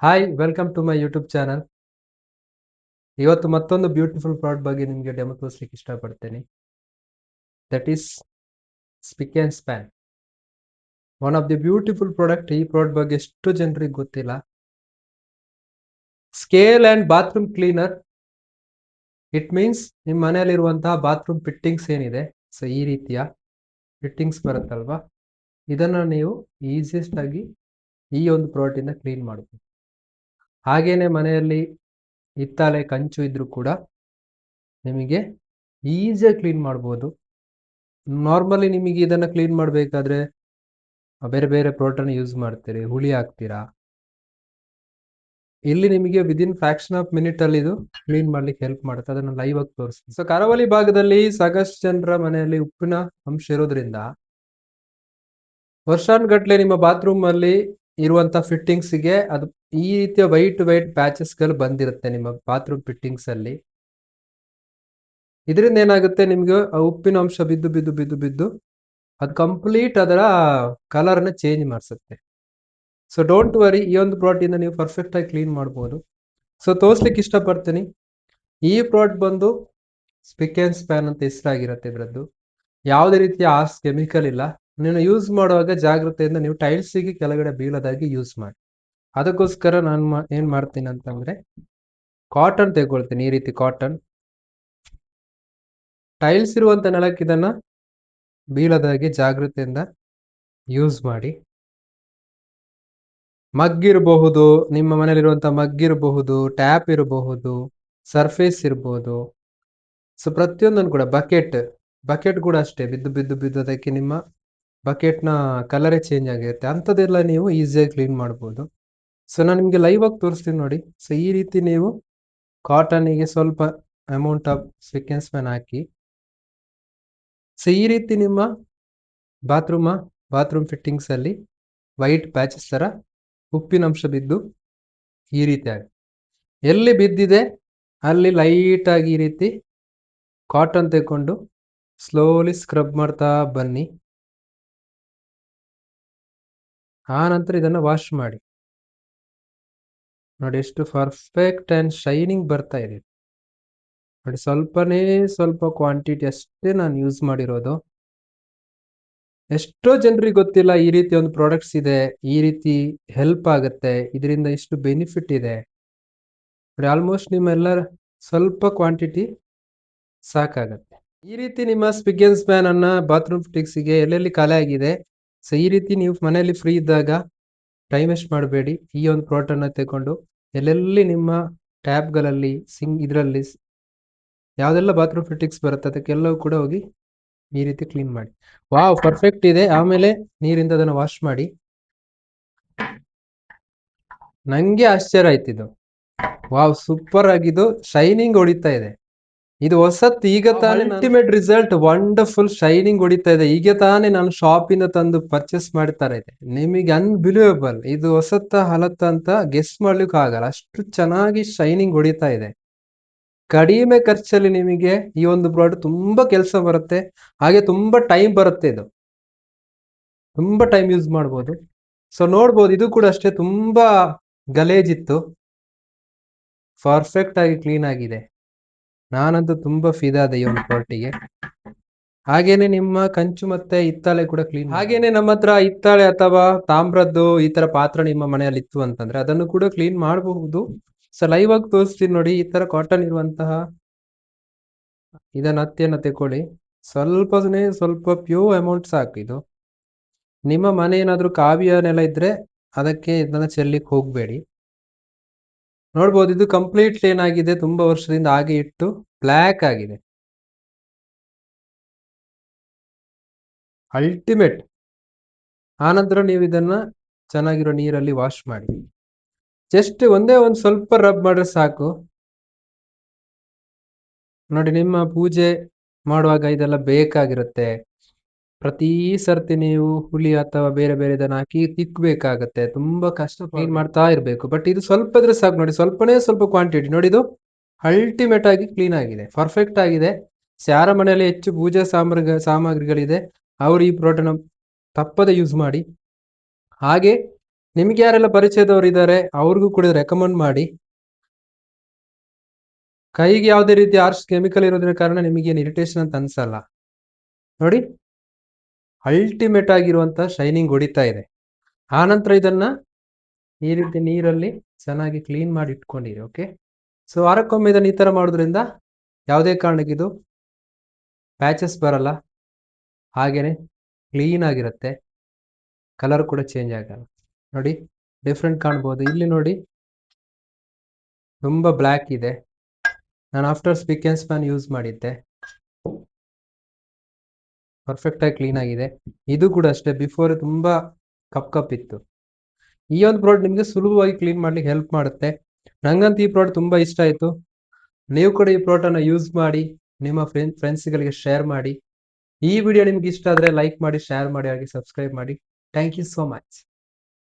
Hi welcome to my YouTube channel. ಇವತ್ತು ಮತ್ತೊಂದು beautiful product ಬಗ್ಗೆ ನಿಮಗೆ ಡೆಮೋ ತೋರಿಸ್ಲಿಕ್ಕೆ ಇಷ್ಟಪಡ್ತೇನೆ. That is spic and span. One of the beautiful product. ಈ ಪ್ರಾಡಕ್ಟ್ ಬಗ್ಗೆ ಎಷ್ಟು ಜನರಿಗೆ ಗೊತ್ತಿಲ್ಲ. Scale and bathroom cleaner. It means ನಿಮ್ಮ ಮನೆಯಲ್ಲಿರುವಂತಹ ಬಾತ್ರೂಮ್ ಫಿಟ್ಟಿಂಗ್ಸ್ ಏನಿದೆ, ಸೊ ಈ ರೀತಿಯ ಫಿಟ್ಟಿಂಗ್ಸ್ ಬರುತ್ತಲ್ವಾ, ಇದನ್ನು ನೀವು ಈಸಿಯೆಸ್ಟ್ ಆಗಿ ಈ ಒಂದು ಪ್ರಾಡಕ್ಟಿಂದ ಕ್ಲೀನ್ ಮಾಡಬಹುದು. ಹಾಗೇನೆ ಮನೆಯಲ್ಲಿ ಹಿತ್ತಾಳೆ ಕಂಚು ಇದ್ರೂ ಕೂಡ ನಿಮಗೆ ಈಸಿಯಾಗಿ ಕ್ಲೀನ್ ಮಾಡ್ಬೋದು. ನಾರ್ಮಲಿ ನಿಮಗೆ ಇದನ್ನು ಕ್ಲೀನ್ ಮಾಡಬೇಕಾದ್ರೆ ಬೇರೆ ಬೇರೆ ಪ್ರಾಡಕ್ಟನ್ನು ಯೂಸ್ ಮಾಡ್ತೀರಿ, ಹುಳಿ ಹಾಕ್ತೀರಾ. ಇಲ್ಲಿ ನಿಮಗೆ ವಿದಿನ್ ಫ್ರಾಕ್ಷನ್ ಆಫ್ ಮಿನಿಟ್ ಅಲ್ಲಿ ಇದು ಕ್ಲೀನ್ ಮಾಡ್ಲಿಕ್ಕೆ ಹೆಲ್ಪ್ ಮಾಡುತ್ತೆ. ಅದನ್ನು ಲೈವ್ ಆಗಿ ತೋರಿಸ್ತೀನಿ. ಸೊ ಕರಾವಳಿ ಭಾಗದಲ್ಲಿ ಸಾಕಷ್ಟು ಜನರ ಮನೆಯಲ್ಲಿ ಉಪ್ಪಿನ ಅಂಶ ಇರೋದ್ರಿಂದ ವರ್ಷಾನುಗಟ್ಲೆ ನಿಮ್ಮ ಬಾತ್ರೂಮ್ ಅಲ್ಲಿ ಇರುವಂತ ಫಿಟ್ಟಿಂಗ್ಸ್ ಗೆ ಅದು ಈ ರೀತಿಯ ವೈಟ್ ಪ್ಯಾಚಸ್ ಗಳು ಬಂದಿರುತ್ತೆ ನಿಮ್ಮ ಬಾತ್ರೂಮ್ ಫಿಟ್ಟಿಂಗ್ಸ್ ಅಲ್ಲಿ. ಇದರಿಂದ ಏನಾಗುತ್ತೆ, ನಿಮ್ಗೆ ಉಪ್ಪಿನ ಅಂಶ ಬಿದ್ದು ಬಿದ್ದು ಬಿದ್ದು ಬಿದ್ದು ಅದು ಕಂಪ್ಲೀಟ್ ಅದರ ಕಲರ್ನ ಚೇಂಜ್ ಮಾಡಿಸುತ್ತೆ. ಸೊ ಡೋಂಟ್ ವರಿ, ಈ ಒಂದು ಪ್ರಾಡಕ್ಟ್ ಇಂದ ನೀವು ಪರ್ಫೆಕ್ಟ್ ಆಗಿ ಕ್ಲೀನ್ ಮಾಡ್ಬೋದು. ಸೊ ತೋರಿಸ್ಲಿಕ್ಕೆ ಇಷ್ಟಪಡ್ತೀನಿ. ಈ ಪ್ರಾಡಕ್ಟ್ ಬಂದು ಸ್ಪಿಕ್ ಆ್ಯಂಡ್ ಸ್ಪ್ಯಾನ್ ಅಂತ ಹೆಸರಾಗಿರುತ್ತೆ. ಇದರದ್ದು ಯಾವುದೇ ರೀತಿಯ ಆರ್ಸ್ ಕೆಮಿಕಲ್ ಇಲ್ಲ. ನೀವು ಯೂಸ್ ಮಾಡುವಾಗ ಜಾಗ್ರತೆಯಿಂದ ನೀವು ಟೈಲ್ಸಿಗೆ ಕೆಳಗಡೆ ಬೀಳೋದಾಗಿ ಯೂಸ್ ಮಾಡಿ. ಅದಕ್ಕೋಸ್ಕರ ನಾನು ಏನ್ ಮಾಡ್ತೀನಿ ಅಂತಂದ್ರೆ, ಕಾಟನ್ ತೆಗೊಳ್ತೀನಿ. ಈ ರೀತಿ ಕಾಟನ್ ಟೈಲ್ಸ್ ಇರುವಂತ ನೆಲಕ್ಕೆ ಇದನ್ನ ಬೀಳದಾಗಿ ಜಾಗ್ರತೆಯಿಂದ ಯೂಸ್ ಮಾಡಿ. ಮಗ್ ಇರಬಹುದು, ನಿಮ್ಮ ಮನೇಲಿರುವಂತ ಮಗ್ ಇರಬಹುದು, ಟ್ಯಾಪ್ ಇರಬಹುದು, ಸರ್ಫೇಸ್ ಇರಬಹುದು. ಸೊ ಪ್ರತಿಯೊಂದನ್ನು ಕೂಡ ಬಕೆಟ್ ಕೂಡ ಅಷ್ಟೇ, ಬಿದ್ದು ಬಿದ್ದು ಬಿದ್ದೋದಕ್ಕೆ ನಿಮ್ಮ ಬಕೆಟ್ನ ಕಲರೇ ಚೇಂಜ್ ಆಗಿರುತ್ತೆ. ಅಂಥದ್ದೆಲ್ಲ ನೀವು ಈಸಿಯಾಗಿ ಕ್ಲೀನ್ ಮಾಡ್ಬೋದು. ಸೊ ನಾನು ನಿಮಗೆ ಲೈವ್ ಆಗಿ ತೋರಿಸ್ತೀನಿ ನೋಡಿ. ಸೊ ಈ ರೀತಿ ನೀವು ಕಾಟನ್ಗೆ ಸ್ವಲ್ಪ amount of speak and span hockey, so ಈ ರೀತಿ ನಿಮ್ಮ ಬಾತ್ರೂಮ್ ಫಿಟ್ಟಿಂಗ್ಸ್ ಅಲ್ಲಿ ವೈಟ್ ಪ್ಯಾಚಸ್ ತರ ಉಪ್ಪಿನಂಶ ಬಿದ್ದು ಈ ರೀತಿಯಾಗಿ ಎಲ್ಲಿ ಬಿದ್ದಿದೆ ಅಲ್ಲಿ ಲೈಟ್ ಆಗಿ ಈ ರೀತಿ ಕಾಟನ್ ತೆಗೆಕೊಂಡು ಸ್ಲೋಲಿ ಸ್ಕ್ರಬ್ ಮಾಡ್ತಾ ಬನ್ನಿ. ಆ ನಂತರ ಇದನ್ನ ವಾಶ್ ಮಾಡಿ. ನೋಡಿ ಎಷ್ಟು ಪರ್ಫೆಕ್ಟ್ ಅಂಡ್ ಶೈನಿಂಗ್ ಬರ್ತಾ ಇದೆ ನೋಡಿ. ಸ್ವಲ್ಪ ಕ್ವಾಂಟಿಟಿ ಅಷ್ಟೇ ನಾನು ಯೂಸ್ ಮಾಡಿರೋದು. ಎಷ್ಟೋ ಜನರಿಗೆ ಗೊತ್ತಿಲ್ಲ ಈ ರೀತಿ ಒಂದು ಪ್ರಾಡಕ್ಟ್ಸ್ ಇದೆ, ಈ ರೀತಿ ಹೆಲ್ಪ್ ಆಗುತ್ತೆ, ಇದರಿಂದ ಇಷ್ಟು ಬೆನಿಫಿಟ್ ಇದೆ. ಆಲ್ಮೋಸ್ಟ್ ನಿಮ್ಮೆಲ್ಲರ ಸ್ವಲ್ಪ ಕ್ವಾಂಟಿಟಿ ಸಾಕಾಗತ್ತೆ. ಈ ರೀತಿ ನಿಮ್ಮ ಸ್ಪಿಕ್ ಆ್ಯಂಡ್ ಸ್ಪ್ಯಾನ್ ಅನ್ನ ಬಾತ್ರೂಮ್ ಫಿಟ್ಟಿಂಗ್ಸ್ಗೆ ಎಲ್ಲೆಲ್ಲಿ ಖಾಲಿ ಆಗಿದೆ, ಸೊ ಈ ರೀತಿ ನೀವು ಮನೆಯಲ್ಲಿ ಫ್ರೀ ಇದ್ದಾಗ ಟೈಮ್ ವೇಸ್ಟ್ ಮಾಡಬೇಡಿ. ಈ ಒಂದು ಪ್ರಾಡಕ್ಟ್ ಅನ್ನ ತಗೊಂಡು ಎಲ್ಲೆಲ್ಲಿ ನಿಮ್ಮ ಟ್ಯಾಪ್ಗಳಲ್ಲಿ ಇದರಲ್ಲಿ ಯಾವ್ದೆಲ್ಲ ಬಾತ್ರೂಮ್ ಫಿಟ್ಟಿಂಗ್ಸ್ ಬರುತ್ತೆ ಅದಕ್ಕೆಲ್ಲವೂ ಕೂಡ ಹೋಗಿ ಈ ರೀತಿ ಕ್ಲೀನ್ ಮಾಡಿ. ವಾವ್, ಪರ್ಫೆಕ್ಟ್ ಇದೆ. ಆಮೇಲೆ ನೀರಿಂದ ಅದನ್ನು ವಾಶ್ ಮಾಡಿ. ನಂಗೆ ಆಶ್ಚರ್ಯ ಆಯ್ತಿದ್ದು. ವಾವ್, ಸೂಪರ್ ಆಗಿದ್ದು ಶೈನಿಂಗ್ ಹೊಡಿತಾ ಇದೆ. ಇದು ಹೊಸತ್ತು, ಈಗ ತಾನೇ ಅಲ್ಟಿಮೇಟ್ ರಿಸಲ್ಟ್, ವಂಡರ್ಫುಲ್ ಶೈನಿಂಗ್ ಹೊಡಿತಾ ಇದೆ. ಈಗ ತಾನೇ ನಾನು ಶಾಪ್ ಇಂದ ತಂದು ಪರ್ಚೇಸ್ ಮಾಡ್ತಾ ಇದೆ. ನಿಮಗೆ ಅನ್ಬಿಲಿಯಬಲ್, ಇದು ಹೊಸತ್ತ ಹಲತ್ತ ಅಂತ ಗೆಸ್ ಮಾಡ್ಲಿಕ್ಕೆ ಆಗಲ್ಲ, ಅಷ್ಟು ಚೆನ್ನಾಗಿ ಶೈನಿಂಗ್ ಹೊಡಿತಾ ಇದೆ. ಕಡಿಮೆ ಖರ್ಚಲ್ಲಿ ನಿಮಗೆ ಈ ಒಂದು ಪ್ರಾಡಕ್ಟ್ ತುಂಬಾ ಕೆಲಸ ಬರುತ್ತೆ, ಹಾಗೆ ತುಂಬಾ ಟೈಮ್ ಬರುತ್ತೆ. ಇದು ತುಂಬಾ ಟೈಮ್ ಯೂಸ್ ಮಾಡ್ಬೋದು. ಸೊ ನೋಡ್ಬೋದು, ಇದು ಕೂಡ ಅಷ್ಟೇ ತುಂಬಾ ಗಲೇಜಿತ್ತು, ಪರ್ಫೆಕ್ಟ್ ಆಗಿ ಕ್ಲೀನ್ ಆಗಿದೆ. ನಾನಂತೂ ತುಂಬಾ ಫಿದಾದೆ ಈ ಒಂದು ಪ್ರಾಡಕ್ಟಿಗೆ. ಹಾಗೇನೆ ನಿಮ್ಮ ಕಂಚು ಮತ್ತೆ ಹಿತ್ತಾಳೆ ಕೂಡ ಕ್ಲೀನ್. ಹಾಗೇನೆ ನಮ್ಮ ಹತ್ರ ಹಿತ್ತಾಳೆ ಅಥವಾ ತಾಮ್ರದ್ದು ಈ ತರ ಪಾತ್ರ ನಿಮ್ಮ ಮನೆಯಲ್ಲಿ ಇತ್ತು ಅಂತಂದ್ರೆ ಅದನ್ನು ಕೂಡ ಕ್ಲೀನ್ ಮಾಡಬಹುದು. ಸೊ ಲೈವ್ ಆಗಿ ತೋರಿಸ್ತೀನಿ ನೋಡಿ. ಈ ತರ ಕಾಟನ್ ಇರುವಂತಹ ಇದನ್ನ ಹತ್ತಿಯನ್ನ ತೆಕೊಳ್ಳಿ. ಸ್ವಲ್ಪ ಪ್ಯೂರ್ ಅಮೌಂಟ್ ಸಾಕು. ಇದು ನಿಮ್ಮ ಮನೆ ಏನಾದ್ರೂ ಕಾವ್ಯನೆಲ್ಲ ಇದ್ರೆ ಅದಕ್ಕೆ ಇದನ್ನ ಚೆಲ್ಲಿಕ್ ಹೋಗ್ಬೇಡಿ. ನೋಡ್ಬೋದು, ಇದು ಕಂಪ್ಲೀಟ್ ಏನಾಗಿದೆ, ತುಂಬಾ ವರ್ಷದಿಂದ ಹಾಗೆ ಇಟ್ಟು ಬ್ಲ್ಯಾಕ್ ಆಗಿದೆ. ಅಲ್ಟಿಮೇಟ್. ಆನಂತರ ನೀವು ಇದನ್ನ ಚೆನ್ನಾಗಿರೋ ನೀರಲ್ಲಿ ವಾಶ್ ಮಾಡಿ. ಜಸ್ಟ್ ಒಂದೇ ಒಂದು ಸ್ವಲ್ಪ ರಬ್ ಮಾಡ್ರೆ ಸಾಕು. ನೋಡಿ, ನಿಮ್ಮ ಪೂಜೆ ಮಾಡುವಾಗ ಇದೆಲ್ಲ ಬೇಕಾಗಿರುತ್ತೆ. ಪ್ರತಿ ಸರ್ತಿ ನೀವು ಹುಳಿ ಅಥವಾ ಬೇರೆ ಬೇರೆ ಇದನ್ನ ಹಾಕಿ ತಿಕ್ಬೇಕಾಗತ್ತೆ, ತುಂಬಾ ಕಷ್ಟ ಕ್ಲೀನ್ ಮಾಡ್ತಾ ಇರ್ಬೇಕು. ಬಟ್ ಇದು ಸ್ವಲ್ಪ ಇದ್ರೆ ಸಾಕು ನೋಡಿ, ಸ್ವಲ್ಪ ಕ್ವಾಂಟಿಟಿ ನೋಡಿ. ಇದು ಅಲ್ಟಿಮೇಟ್ ಆಗಿ ಕ್ಲೀನ್ ಆಗಿದೆ, ಪರ್ಫೆಕ್ಟ್ ಆಗಿದೆ. ಯಾರ ಮನೆಯಲ್ಲಿ ಹೆಚ್ಚು ಪೂಜಾ ಸಾಮಗ್ರಿಗಳಿದೆ ಅವರು ಈ ಪ್ರಾಡಕ್ಟ್ ತಪ್ಪದೆ ಯೂಸ್ ಮಾಡಿ. ಹಾಗೆ ನಿಮ್ಗೆ ಯಾರೆಲ್ಲ ಪರಿಚಯದವ್ರು ಇದ್ದಾರೆ ಅವ್ರಿಗೂ ಕೂಡ ರೆಕಮೆಂಡ್ ಮಾಡಿ. ಕೈಗೆ ಯಾವುದೇ ರೀತಿ ಆರ್ಸ್ ಕೆಮಿಕಲ್ ಇರೋದ್ರ ಕಾರಣ ನಿಮಗೆ ಇರಿಟೇಷನ್ ಅಂತ ಅನ್ಸಲ್ಲ. ನೋಡಿ, ಅಲ್ಟಿಮೇಟ್ ಆಗಿರುವಂತ ಶೈನಿಂಗ್ ಹೊಡಿತಾ ಇದೆ. ಆನಂತರ ಇದನ್ನ ಈ ರೀತಿ ನೀರಲ್ಲಿ ಚೆನ್ನಾಗಿ ಕ್ಲೀನ್ ಮಾಡಿ ಇಟ್ಕೊಂಡಿರಿ. ಓಕೆ, ಸೊ ವಾರಕ್ಕೊಮ್ಮೆ ಇದನ್ನ ಈ ತರ ಮಾಡೋದ್ರಿಂದ ಯಾವುದೇ ಕಾರಣಕ್ಕೆ ಇದು ಪ್ಯಾಚಸ್ ಬರಲ್ಲ, ಹಾಗೇನೆ ಕ್ಲೀನ್ ಆಗಿರುತ್ತೆ, ಕಲರ್ ಕೂಡ ಚೇಂಜ್ ಆಗಲ್ಲ. ನೋಡಿ, ಡಿಫ್ರೆಂಟ್ ಕಾಣ್ಬೋದು. ಇಲ್ಲಿ ನೋಡಿ, ತುಂಬಾ ಬ್ಲ್ಯಾಕ್ ಇದೆ. ನಾನು after spic and span use ಮಾಡಿದ್ದೆ, ಪರ್ಫೆಕ್ಟ್ ಆಗಿ ಕ್ಲೀನ್ ಆಗಿದೆ. ಇದು ಕೂಡ ಅಷ್ಟೇ, ಬಿಫೋರ್ ತುಂಬಾ ಕಪ್ ಇತ್ತು. ಈ ಒಂದು ಪ್ರಾಡಕ್ಟ್ ನಿಮಗೆ ಸುಲಭವಾಗಿ ಕ್ಲೀನ್ ಮಾಡ್ಲಿಕ್ಕೆ ಹೆಲ್ಪ್ ಮಾಡುತ್ತೆ. ನಂಗಂತೂ ಈ ಪ್ರಾಡಕ್ಟ್ ತುಂಬಾ ಇಷ್ಟ ಆಯ್ತು. ನೀವು ಕೂಡ ಈ ಪ್ರಾಡಕ್ಟ್ ಅನ್ನ ಯೂಸ್ ಮಾಡಿ ನಿಮ್ಮ ಫ್ರೆಂಡ್ಸ್ಗಳಿಗೆ ಶೇರ್ ಮಾಡಿ. ಈ ವಿಡಿಯೋ ನಿಮ್ಗೆ ಇಷ್ಟ ಆದ್ರೆ ಲೈಕ್ ಮಾಡಿ, ಶೇರ್ ಮಾಡಿ, ಹಾಗೆ ಸಬ್ಸ್ಕ್ರೈಬ್ ಮಾಡಿ. Thank you so much.